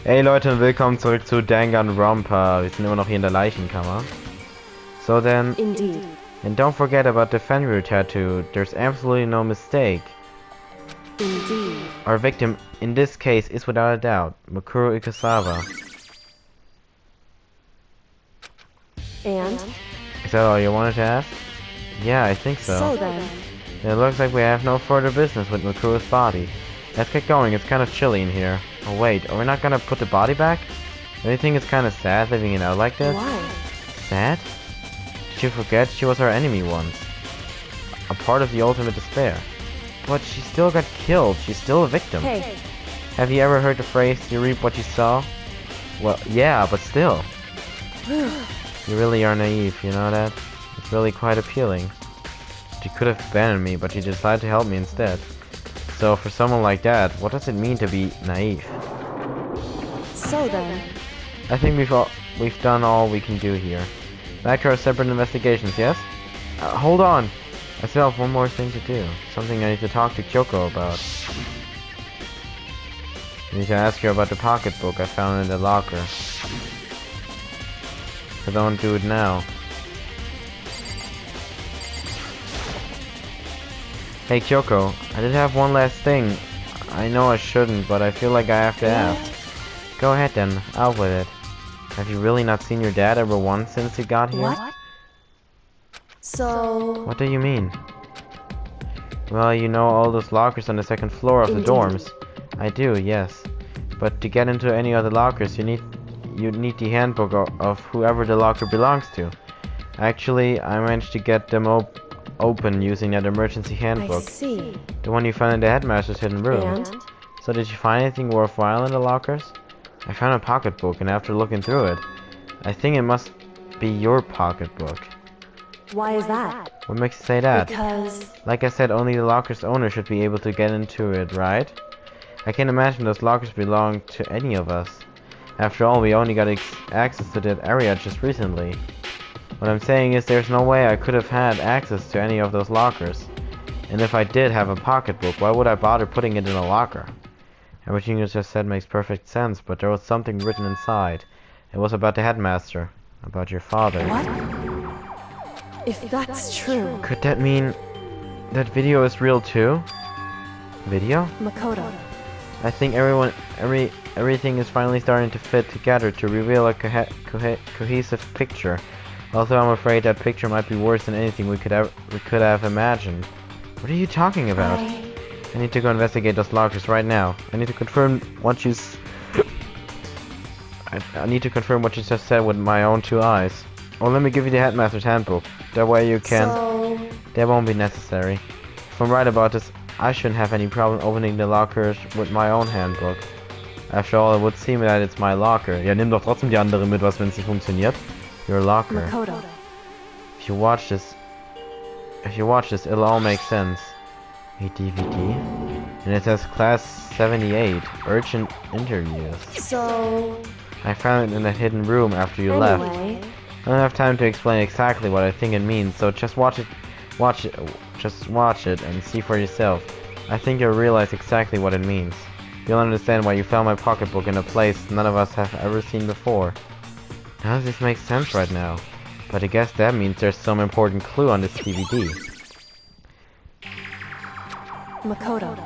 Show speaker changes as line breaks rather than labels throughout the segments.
Hey Leute und willkommen zurück zu Danganronpa. Wir sind immer noch hier in der Leichenkammer. So then,
Indeed.
and don't forget about the Fenrir tattoo. There's absolutely no mistake.
Indeed.
Our victim in this case is without a doubt Makuro Ikasawa.
And?
Is that all you wanted to ask? Yeah, I think so.
So then.
It looks like we have no further business with Makuro's body. Let's get going, it's kind of chilly in here. Oh wait, are we not gonna put the body back? Don't you think it's kind of sad living it out like this?
Why?
Sad? Did you forget she was our enemy once? A part of the ultimate despair. But she still got killed, she's still a victim.
Hey.
Have you ever heard the phrase, you reap what you sow? Well, yeah, but still. You really are naive, you know that? It's really quite appealing. She could have abandoned me, but she decided to help me instead. So for someone like that, what does it mean to be naive?
So then.
I think we've done all we can do here. Back to our separate investigations, yes? Hold on! I still have one more thing to do. Something I need to talk to Kyoko about. I need to ask her about the pocketbook I found in the locker. If I don't do it now. Hey Kyoko, I did have one last thing. I know I shouldn't, but I feel like I have to ask. Go ahead then, out with it. Have you really not seen your dad ever once since he got here?
What? So.
What do you mean? Well, you know all those lockers on the second floor of the dorms. I do, yes. But to get into any of the lockers, you need the handbook of whoever the locker belongs to. Actually, I managed to get them open using that emergency handbook.
I see.
The one you found in the headmaster's hidden room.
And?
So did you find anything worthwhile in the lockers? I found a pocketbook, and after looking through it, I think it must be your pocketbook.
Why is that?
What makes you say that?
Because.
Like I said, only the locker's owner should be able to get into it, right? I can't imagine those lockers belong to any of us. After all, we only got access to that area just recently. What I'm saying is there's no way I could have had access to any of those lockers. And if I did have a pocketbook, why would I bother putting it in a locker? Everything you just said makes perfect sense, but there was something written inside. It was about the headmaster. About your father.
What? If that's true.
Could that mean that video is real too? Video?
Makoto.
I think everything is finally starting to fit together to reveal a cohesive picture. Although I'm afraid that picture might be worse than anything we could have imagined. What are you talking about? I need to go investigate those lockers right now. I need to confirm what you I need to confirm what you just said with my own two eyes. Or let me give you the headmaster's handbook. That way you can.
So.
That won't be necessary. If I'm right about this, I shouldn't have any problem opening the lockers with my own handbook. After all, it would seem that it's my locker. Ja, nimm doch trotzdem die andere mit, was wenn es nicht funktioniert. Your locker.
Makoto.
If you watch this, it'll all make sense. A DVD, and it says Class 78, Urgent Interviews.
So.
I found it in that hidden room after you left.
Anyway.
I don't have time to explain exactly what I think it means, so just watch it and see for yourself. I think you'll realize exactly what it means. You'll understand why you found my pocketbook in a place none of us have ever seen before. None of this makes sense right now, but I guess that means there's some important clue on this DVD.
Makoto.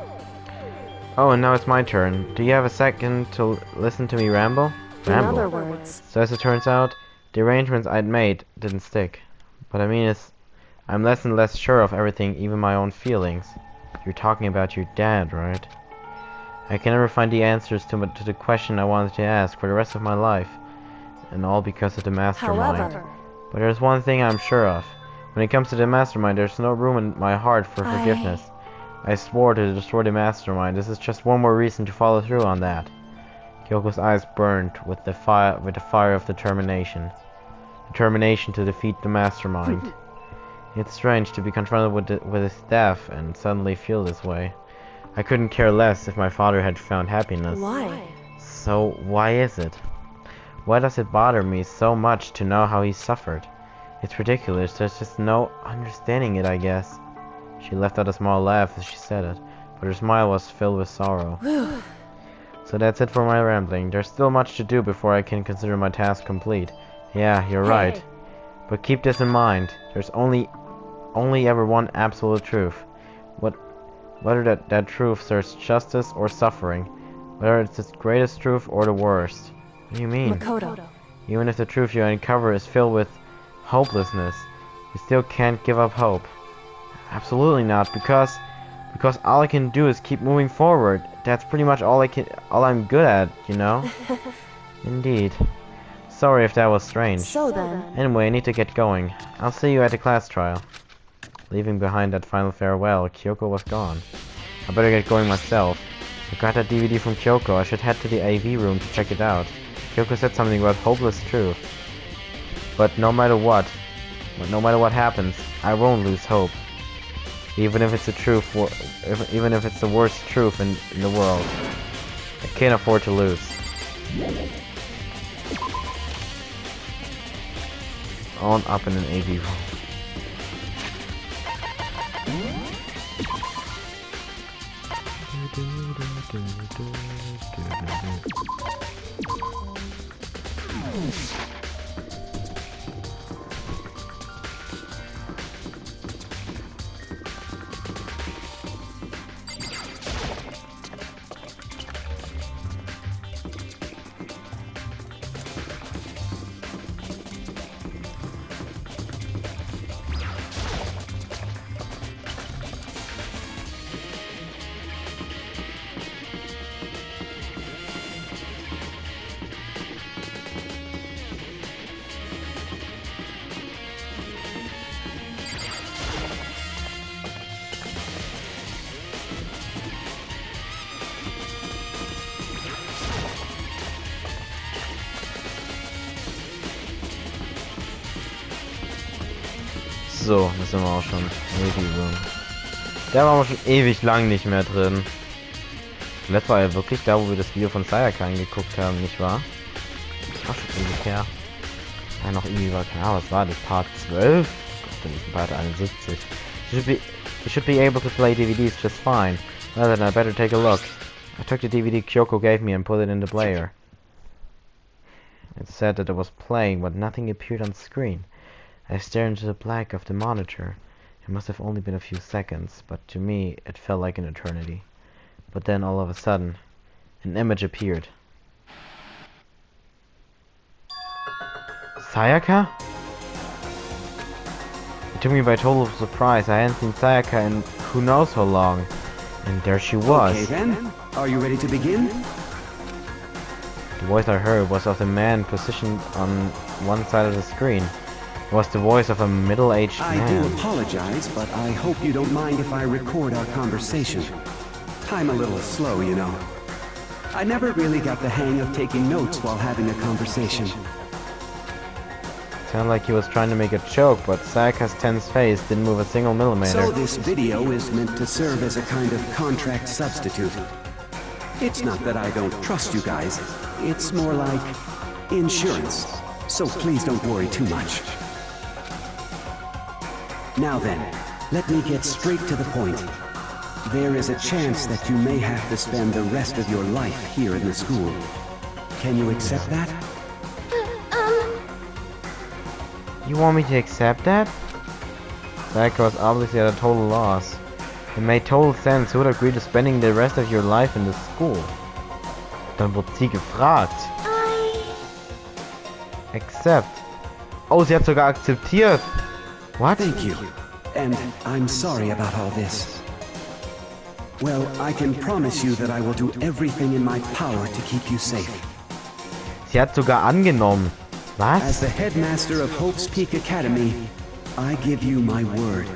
Oh, and now it's my turn. Do you have a second to listen to me ramble?
In other words.
So as it turns out, the arrangements I'd made didn't stick. What I mean is, I'm less and less sure of everything, even my own feelings. You're talking about your dad, right? I can never find the answers to the question I wanted to ask for the rest of my life. And all because of the mastermind.
However.
But there's one thing I'm sure of. When it comes to the mastermind, there's no room in my heart for forgiveness. I swore to destroy the mastermind. This is just one more reason to follow through on that. Kyoko's eyes burned with the fire of determination. Determination to defeat the mastermind. It's strange to be confronted with his death and suddenly feel this way. I couldn't care less if my father had found happiness.
Why?
So why is it? Why does it bother me so much to know how he suffered? It's ridiculous. There's just no understanding it, I guess. She let out a small laugh as she said it, but her smile was filled with sorrow. So that's it for my rambling. There's still much to do before I can consider my task complete. Yeah, you're right. But keep this in mind. There's only ever one absolute truth. Whether that truth serves justice or suffering. Whether it's the greatest truth or the worst. What do you mean?
Makoto.
Even if the truth you uncover is filled with hopelessness, you still can't give up hope. Absolutely not, because all I can do is keep moving forward. That's pretty much all I'm good at, you know? Indeed. Sorry if that was strange.
So then,
Anyway, I need to get going. I'll see you at the class trial. Leaving behind that final farewell, Kyoko was gone. I better get going myself. I got that DVD from Kyoko. I should head to the AV room to check it out. Kyoko said something about hopeless truth. But no matter what happens, I won't lose hope. Even if it's the truth, even if it's the worst truth in the world. I can't afford to lose. On up in an AV room. So, da sind wir auch schon. Room. Da waren wir schon ewig lang nicht mehr drin. Zuletzt war ja wirklich da, wo wir das Video von Sayaka angeguckt haben, nicht wahr? Auch schon ewig her. Ja, noch irgendwie war, keine Ahnung, was war das? Part 12? Gott, dann ist Part 71. You should be able to play DVDs just fine. Well then, I better take a look. I took the DVD Kyoko gave me and put it in the player. It said that it was playing, but nothing appeared on screen. I stared into the black of the monitor. It must have only been a few seconds, but to me it felt like an eternity. But then all of a sudden, an image appeared. Sayaka? It took me by total surprise. I hadn't seen Sayaka in who knows how long. And there she was.
Okay then, are you ready to begin?
The voice I heard was of the man positioned on one side of the screen. It was the voice of a middle-aged man.
I do apologize, but I hope you don't mind if I record our conversation. I'm a little slow, you know. I never really got the hang of taking notes while having a conversation.
Sounded like he was trying to make a joke, but Sayaka's tense face didn't move a single millimeter.
So this video is meant to serve as a kind of contract substitute. It's not that I don't trust you guys. It's more like insurance. So please don't worry too much. Now then, let me get straight to the point. There is a chance that you may have to spend the rest of your life here in the school. Can you accept that?
You want me to accept that? Sayaka was obviously at a total loss. It made total sense. Who would agree to spending the rest of your life in the school? Dann wurde sie gefragt. Accept. Oh, sie hat sogar akzeptiert. What?
Thank you. And I'm sorry about all this. Well, I can promise you that I will do everything in my power to keep you safe.
Sie hat sogar angenommen. Was?
As the headmaster of Hope's Peak Academy, I give you my word.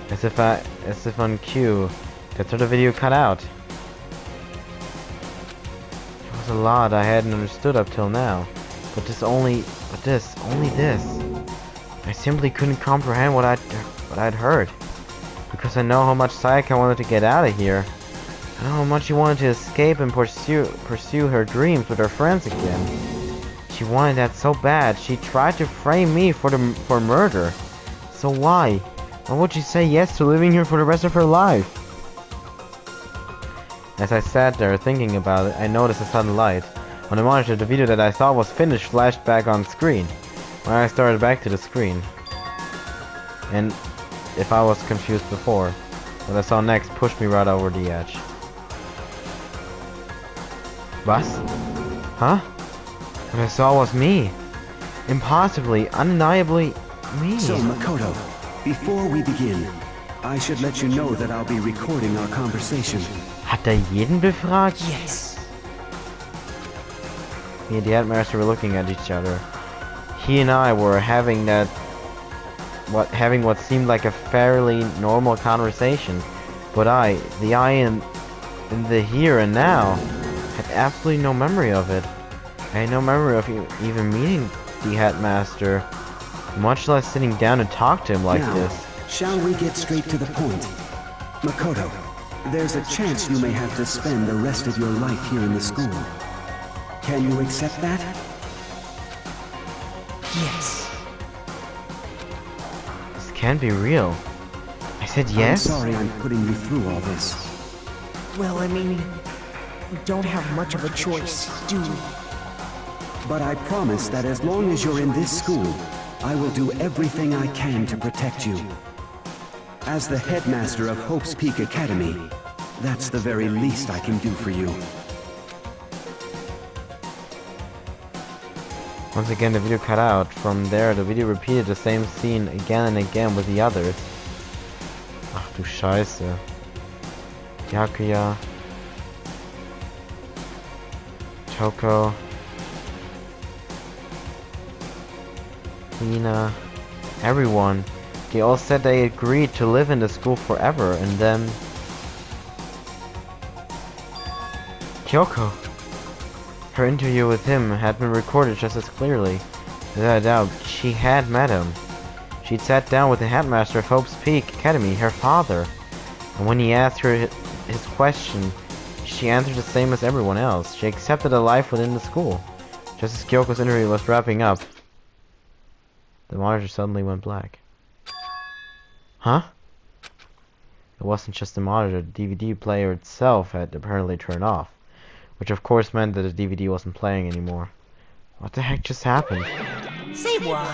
As if on cue. That's where the video cut out. There was a lot I hadn't understood up till now. But only this. I simply couldn't comprehend what I'd heard. Because I know how much Sayaka wanted to get out of here. I know how much she wanted to escape and pursue her dreams with her friends again. She wanted that so bad. She tried to frame me for murder. So why? Why would she say yes to living here for the rest of her life? As I sat there thinking about it, I noticed a sudden light. On the monitor, the video that I thought was finished flashed back on screen. When I started back to the screen. And if I was confused before, what I saw next pushed me right over the edge. Was? Huh? What I saw was me. Impossibly, undeniably me.
So, Makoto, before we begin, I should let you know that I'll be recording our conversation.
Hat er jeden befragt?
Yes.
Me and the headmaster were looking at each other. He and I were having what seemed like a fairly normal conversation, but I in the here and now, had absolutely no memory of it. I had no memory of even meeting the headmaster, much less sitting down and talk to him like
Now,
this.
shall we get straight to the point? Makoto, there's a chance you may have to spend the rest of your life here in the school. Can you accept that?
Yes.
This can't be real. I said yes?
I'm sorry I'm putting you through all this.
Well, I mean, we don't have much of a choice, do we?
But I promise that as long as you're in this school, I will do everything I can to protect you. As the headmaster of Hope's Peak Academy, that's the very least I can do for you.
Once again, the video cut out. From there, the video repeated the same scene again and again with the others. Ach du Scheiße. Yakuya. Toko. Lina. Everyone. They all said they agreed to live in the school forever, and then... Kyoko. Her interview with him had been recorded just as clearly. Without a doubt, she had met him. She'd sat down with the headmaster of Hope's Peak Academy, her father. And when he asked her his question, she answered the same as everyone else. She accepted a life within the school. Just as Kyoko's interview was wrapping up, the monitor suddenly went black. Huh? It wasn't just the monitor, the DVD player itself had apparently turned off. Which of course meant that the DVD wasn't playing anymore. What the heck just happened?
Say what?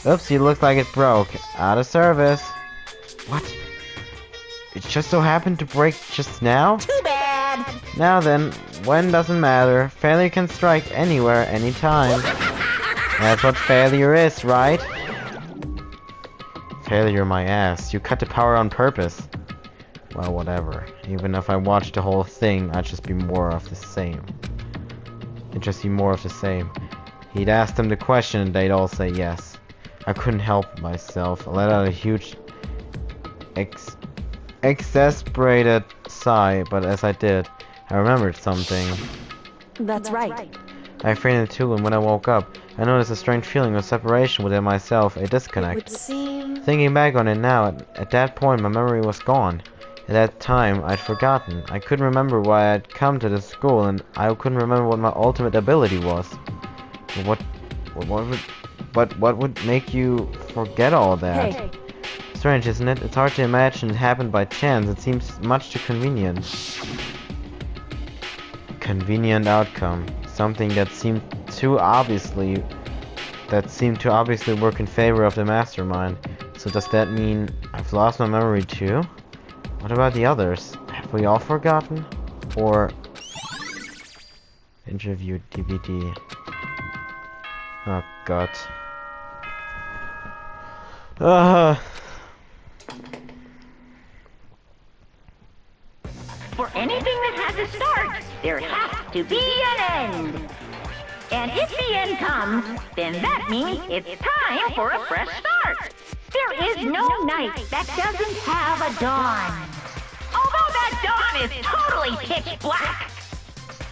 Oopsie, looked like it broke. Out of service. What? It just so happened to break just now?
Too bad.
Now then, when doesn't matter. Failure can strike anywhere, anytime. That's what failure is, right? Failure my ass. You cut the power on purpose. Well, whatever. Even if I watched the whole thing, I'd just be more of the same. It'd just be more of the same. He'd ask them the question and they'd all say yes. I couldn't help myself. I let out a huge exasperated sigh, but as I did, I remembered something.
That's right.
I fainted too, and when I woke up, I noticed a strange feeling of separation within myself, a
It
disconnect.
would seem...
Thinking back on it now, at that point my memory was gone. At that time, I'd forgotten. I couldn't remember why I'd come to this school, and I couldn't remember what my ultimate ability was. But what would make you forget all that?
Hey,
Strange, isn't it? It's hard to imagine it happened by chance. It seems much too convenient. Convenient outcome. Something that seemed too obviously work in favor of the mastermind. So does that mean I've lost my memory too? What about the others? Have we all forgotten? Or... Interview DVD. Oh god.
For anything that has a start, there has to be an end. And if the end comes, then that means it's time for a fresh start. There is no night that doesn't have a dawn. Although that dawn is totally pitch black,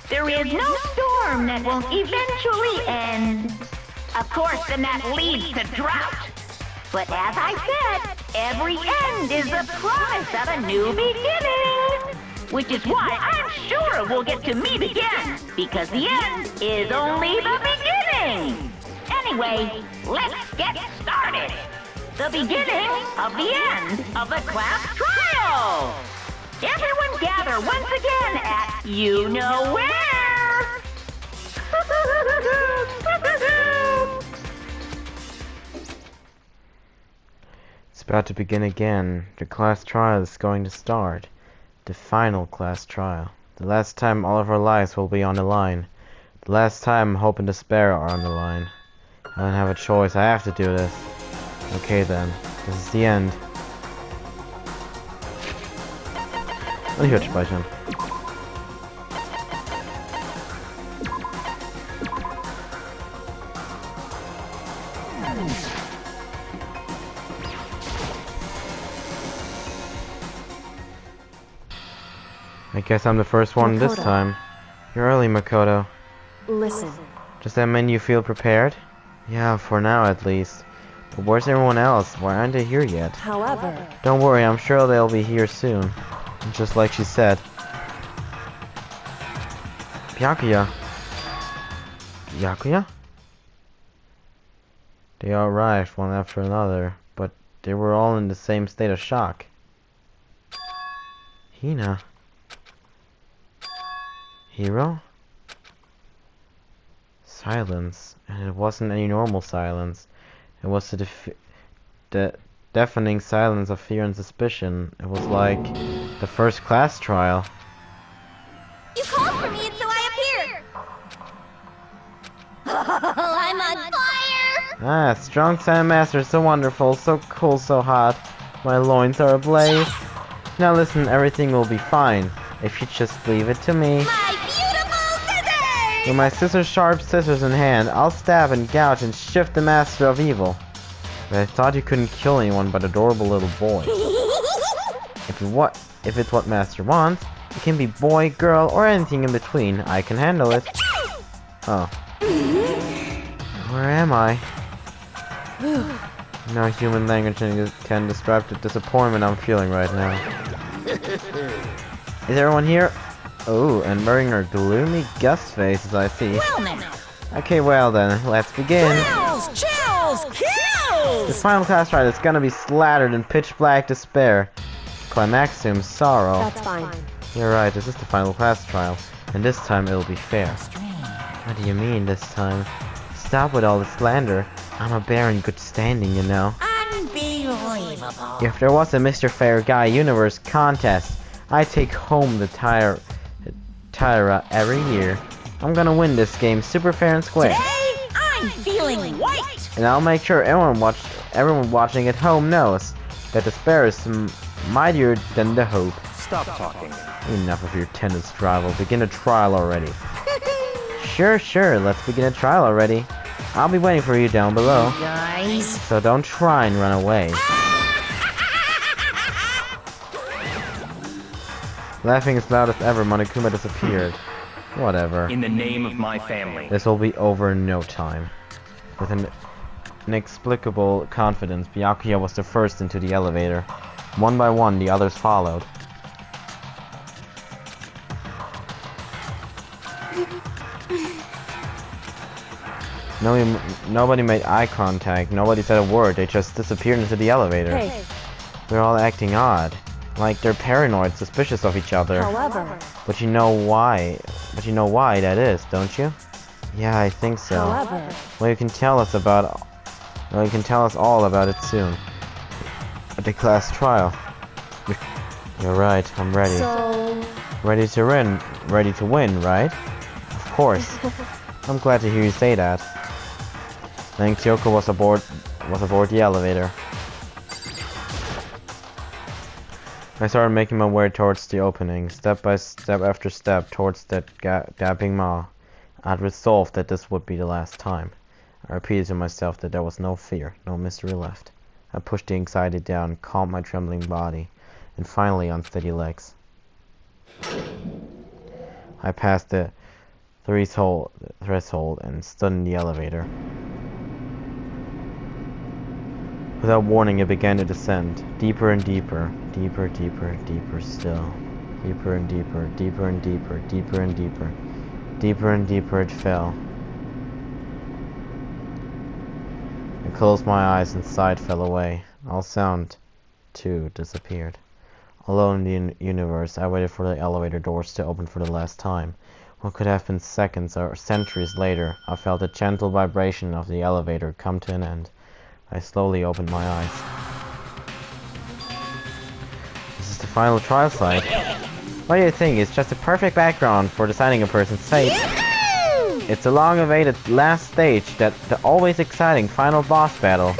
there is no storm that won't eventually end. Of course, then that leads to drought. But as I said, every end is the promise of a new beginning. Which is why I'm sure we'll get to meet again, because the end is only the beginning. Anyway, let's get started. the beginning of the end of the class trial. Everyone gather once again at you know where.
It's about to begin again. The class trial is going to start. The final class trial. The last time all of our lives will be on the line. The last time hope and despair are on the line. I don't have a choice. I have to do this. Okay then. This is the end. Und ich werde speichern. I guess I'm the first one this
Makoto.
time. You're early, Makoto.
Listen.
Does that mean you feel prepared? Yeah, for now at least. But where's everyone else? Why aren't they here yet?
However,
Don't worry, I'm sure they'll be here soon. Just like she said. Byakuya. Byakuya? They all arrived one after another, but they were all in the same state of shock. Hina. Hero? Silence. And it wasn't any normal silence. It was the deafening silence of fear and suspicion. It was like the first class trial.
You called for me and so I appeared! I'm on fire!
Ah, strong Silent Master, so wonderful, so cool, so hot. My loins are ablaze. Now listen, everything will be fine. If you just leave it to me.
My beautiful scissors!
With my sharp scissors in hand, I'll stab and gouge and shift the master of evil. But I thought you couldn't kill anyone but adorable little boy. If it's what master wants, it can be boy, girl, or anything in between. I can handle it. Oh. Where am I? No human language can describe the disappointment I'm feeling right now. Is everyone here? Oh, and wearing her gloomy gust face as I see.
Well now.
Okay, well then, let's begin.
Chills! Kills!
The final class ride is gonna be slattered in pitch black despair. Climaxium sorrow.
that's fine.
You're right, this is the final class trial. And this time it'll be fair. What do you mean this time? Stop with all the slander. I'm a bear in good standing, you know.
Unbelievable.
If there was a Mr. Fair Guy Universe contest, I'd take home the Tyra every year. I'm gonna win this game super fair and square.
Today, I'm feeling white!
And I'll make sure everyone watching at home knows that despair is mightier than the hope.
Stop talking.
Enough of your tennis drivel. Begin a trial already. Sure, let's begin a trial already. I'll be waiting for you down below.
Guys.
So don't try and run away. Laughing as loud as ever, Monokuma disappeared. Whatever.
In the name of my family.
This will be over in no time. With an inexplicable confidence, Byakuya was the first into the elevator. One by one, the others followed. Nobody made eye contact, nobody said a word, they just disappeared into the elevator.
Hey,
They're all acting odd. Like they're paranoid, suspicious of each other.
however,
But you know why that is, don't you? Yeah, I think so.
however,
Well, you can tell us all about it soon. At the class trial. You're right, I'm ready.
so,
Ready to win, right? Of course. I'm glad to hear you say that. Then Kyoko was aboard the elevator. I started making my way towards the opening, step by step after step towards that gaping maw. I'd resolved that this would be the last time. I repeated to myself that there was no fear, no mystery left. I pushed the anxiety down, calmed my trembling body, and finally unsteady legs. I passed the threshold and stood in the elevator. Without warning, it began to descend, deeper and deeper, deeper still. Deeper and deeper, deeper and deeper, deeper and deeper. Deeper and deeper it fell. I closed my eyes and sight fell away. All sound, too, disappeared. Alone in the universe, I waited for the elevator doors to open for the last time. What could have been seconds or centuries later, I felt the gentle vibration of the elevator come to an end. I slowly opened my eyes. This is the final trial site. What do you think? It's just a perfect background for deciding a person's fate. It's a long-awaited last stage, the always exciting final boss battle.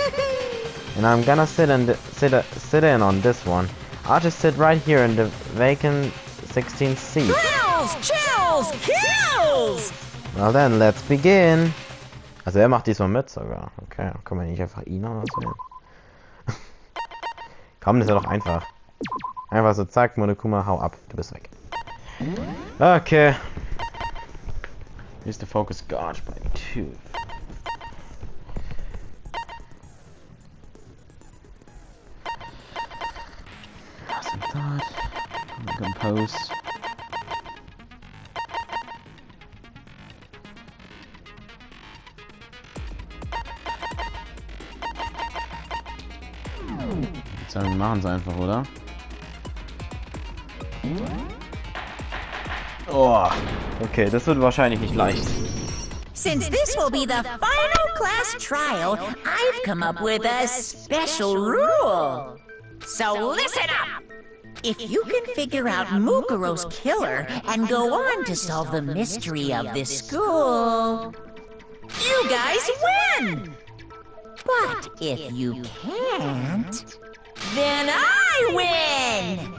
And I'm gonna sit in on this one. I'll just sit right here in the vacant 16th seat.
Thrills, chills, kills!
Well then, let's begin. Also er macht diesmal mit sogar. Okay, dann können wir nicht einfach ihn auswählen. Komm, das ist ja doch einfach. Einfach so, zack, Monokuma, hau ab. Du bist weg. Okay. Here's the focus gauge by 2. Some thought. Compose. Ich sagen, wir machen es einfach, oder? Oh, okay, das wird wahrscheinlich nicht leicht.
Since this will be the final class trial, I've come up with a special rule. So listen up! If you can figure out Mukuro's killer and go on to solve the mystery of this school, you guys win! But if you can't, then I win!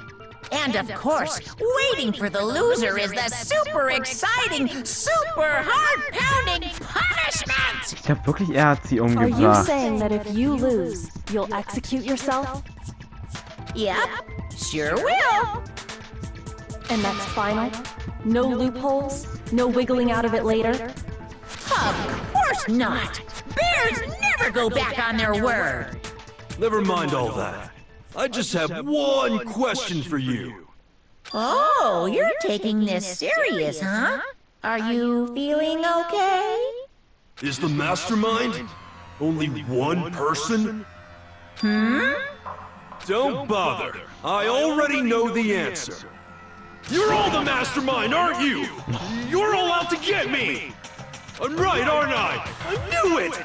And of course, waiting for the loser is the super exciting, super heart-pounding punishment!
Ich glaube wirklich, er hat sie
Are you
umgebracht.
saying that if you lose, you'll execute yourself?
Yep, sure will.
And that's final? No loopholes? No wiggling out of it later?
Of course not! Bears never go back on their word!
Never mind all that. I just have one question for you.
Oh, you're taking this serious, huh? Are you feeling okay?
Is the mastermind only one person? Don't bother. I already know the answer. You're all the mastermind, aren't you? You're all out to get me. I'm right, aren't I? I knew it!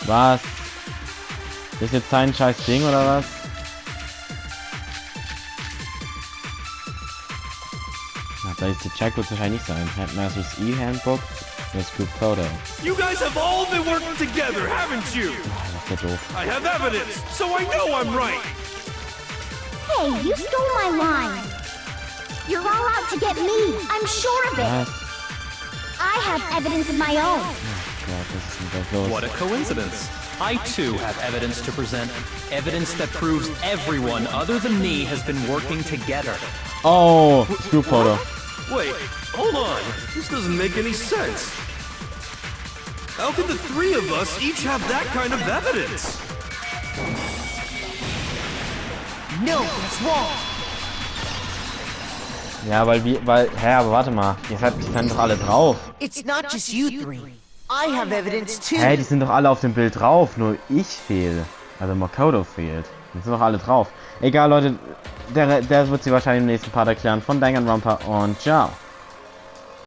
Was? Das ist jetzt sein scheiß Ding, oder was? Ja, da ist die Check wird wahrscheinlich nicht sein. Headmaster's E-Handbook, das Group Photo.
You guys have all been working together, haven't you?
Das ist ja doof.
I have evidence, so I know I'm right.
Hey, you stole my line. You're all out to get me. I'm sure of it.
Was?
I have evidence of my own.
Gott, was ist denn da los?
What a coincidence. I too have evidence to present. Evidence that proves everyone other than me has been working together.
Oh, Group Photo.
Wait, hold on. This doesn't make any sense. How could the three of us each have that kind of evidence?
No, that's wrong.
Ja, hä, aber warte mal, die sind doch alle drauf.
It's not just you three. I have evidence too.
Hä, die sind doch alle auf dem Bild drauf, nur ich fehle. Also Makoto fehlt. Die sind doch alle drauf. Egal, Leute, der wird sie wahrscheinlich im nächsten Part erklären von Danganronpa und ciao.